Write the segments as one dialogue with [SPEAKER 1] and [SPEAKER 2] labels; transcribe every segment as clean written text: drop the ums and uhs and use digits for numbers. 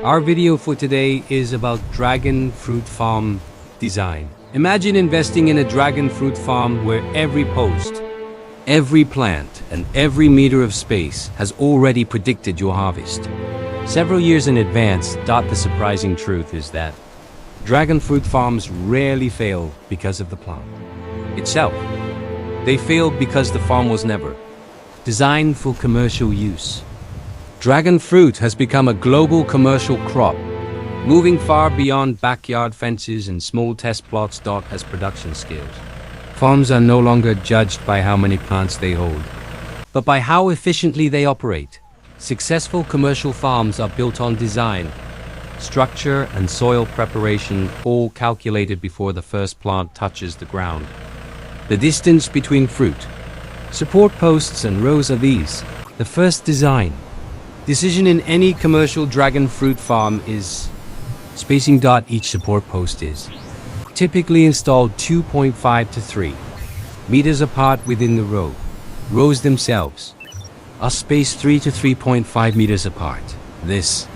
[SPEAKER 1] Our video for today is about dragon fruit farm design. Imagine investing in a dragon fruit farm where every post, every plant, and every meter of space has already predicted your harvest. Several years in advance. The surprising truth is that dragon fruit farms rarely fail because of the plant itself. They fail because the farm was never designed for commercial use. Dragon fruit has become a global commercial crop, moving far beyond backyard fences and small test plots. As production scales, farms are no longer judged by how many plants they hold, but by how efficiently they operate. Successful commercial farms are built on design, structure, and soil preparation, all calculated before the first plant touches the ground. The distance between fruit, support posts, and rows are these. The first design decision in any commercial dragon fruit farm is spacing. Each support post is typically installed 2.5 to 3 meters apart within the row. Rows themselves are spaced 3 to 3.5 meters apart. This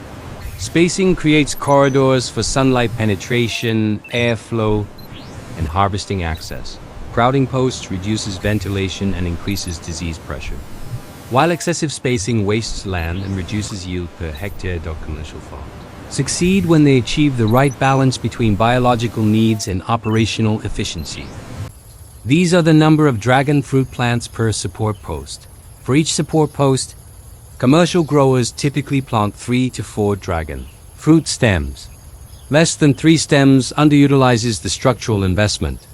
[SPEAKER 1] spacing creates corridors for sunlight penetration, airflow, and harvesting access. Crowding posts reduces ventilation and increases disease pressure, while excessive spacing wastes land and reduces yield per hectare. Commercial farms succeed when they achieve the right balance between biological needs and operational efficiency. These are the number of dragon fruit plants per support post. For each support post, commercial growers typically plant 3 to 4 dragon fruit stems. Less than 3 stems underutilizes the structural investment,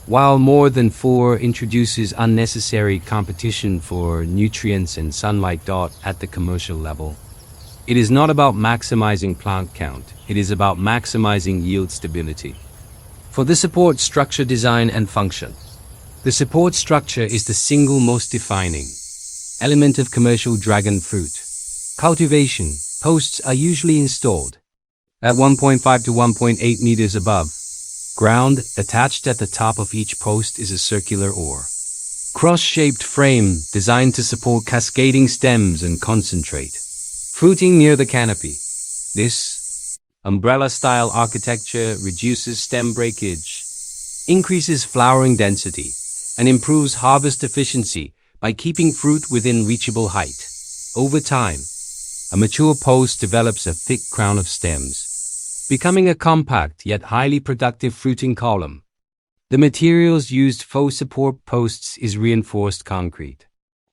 [SPEAKER 1] while more than 4 introduces unnecessary competition for nutrients and sunlight. At the commercial level, it is not about maximizing plant count, it is about maximizing yield stability. For the support structure design and function, the support structure is the single most defining element of commercial dragon fruit cultivation. Posts are usually installed at 1.5 to 1.8 meters above ground. Attached at the top of each post is a circular or cross-shaped frame designed to support cascading stems and concentrate fruiting near the canopy. This umbrella-style architecture reduces stem breakage, increases flowering density, and improves harvest efficiency by keeping fruit within reachable height. Over time, a mature post develops a thick crown of stems, becoming a compact yet highly productive fruiting column. The materials used for support posts is reinforced concrete.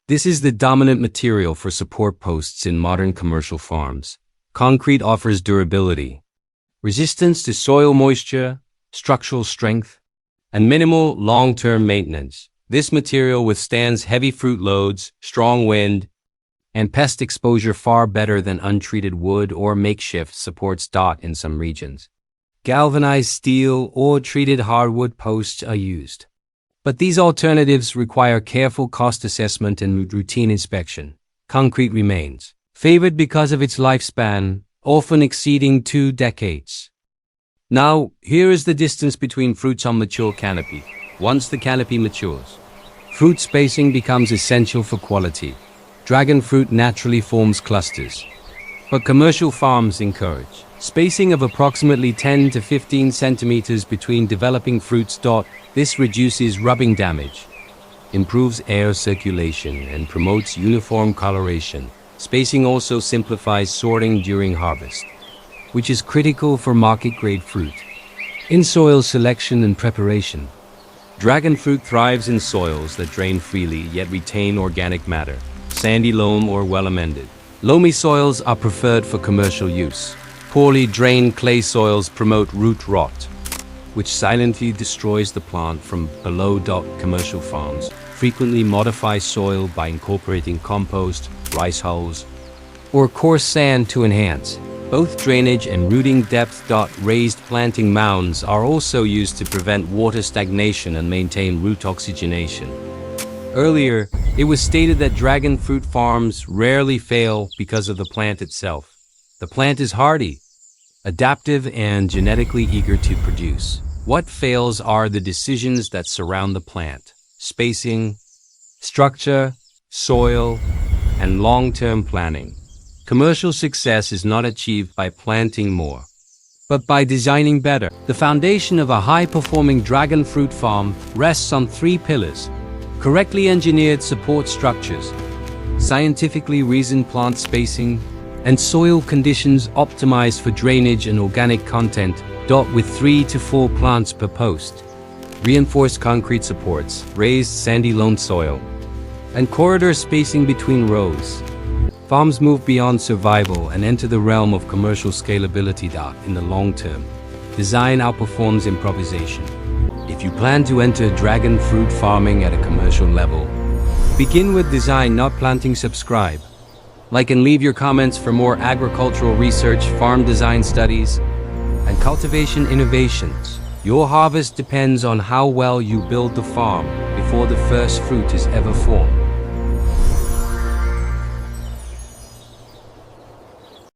[SPEAKER 1] This is the dominant material for support posts in modern commercial farms. Concrete offers durability, resistance to soil moisture, structural strength, and minimal long-term maintenance. This material withstands heavy fruit loads, strong wind, and pest exposure far better than untreated wood or makeshift supports. In some regions, galvanized steel or treated hardwood posts are used, but these alternatives require careful cost assessment and routine inspection. Concrete remains favored because of its lifespan, often exceeding 2 decades. Now, here is the distance between fruits on mature canopy. Once the canopy matures, fruit spacing becomes essential for quality. Dragon fruit naturally forms clusters, but commercial farms encourage spacing of approximately 10 to 15 centimeters between developing fruits. This reduces rubbing damage, improves air circulation, and promotes uniform coloration. Spacing also simplifies sorting during harvest, which is critical for market-grade fruit. In soil selection and preparation, dragon fruit thrives in soils that drain freely yet retain organic matter. Sandy loam or well-amended loamy soils are preferred for commercial use. Poorly drained clay soils promote root rot, which silently destroys the plant from below. Commercial farms frequently modify soil by incorporating compost, rice hulls, or coarse sand to enhance both drainage and rooting depth. Raised planting mounds are also used to prevent water stagnation and maintain root oxygenation. Earlier, it was stated that dragon fruit farms rarely fail because of the plant itself. The plant is hardy, adaptive, and genetically eager to produce. What fails are the decisions that surround the plant: spacing, structure, soil, and long-term planning. Commercial success is not achieved by planting more, but by designing better. The foundation of a high-performing dragon fruit farm rests on three pillars: correctly engineered support structures, scientifically reasoned plant spacing, and soil conditions optimized for drainage and organic content, with 3 to 4 plants per post, reinforced concrete supports, raised sandy loam soil, and corridor spacing between rows. Farms move beyond survival and enter the realm of commercial scalability. In the long term, design outperforms improvisation. If you plan to enter dragon fruit farming at a commercial level, begin with design, not planting. Subscribe, like, and leave your comments for more agricultural research, farm design studies, and cultivation innovations. Your harvest depends on how well you build the farm before the first fruit is ever formed.